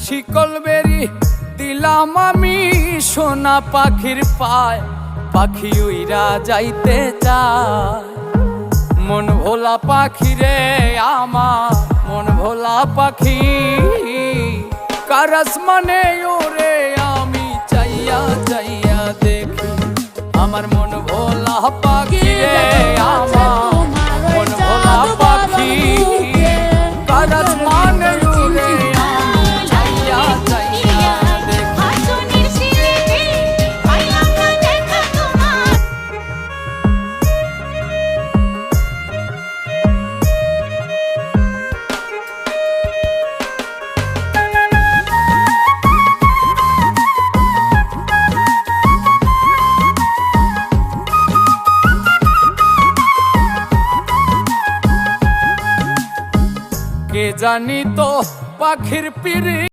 শিকল বেরি দিলাম আমি সোনা পাখির পায়, পাখি উইরা যাইতে চায়। মন ভোলা পাখি রে আমার, মন ভোলা পাখি, কারাস মানে ওরে আমি চাইয়া চাইয়া দেখি। আমার মন ভোলা পাখি রে আমার, মন ভোলা পাখি, কারাস মানে ওরে আমি চাইয়া চাইয়া দেখি। কে জানি তো পাখির পিড়ি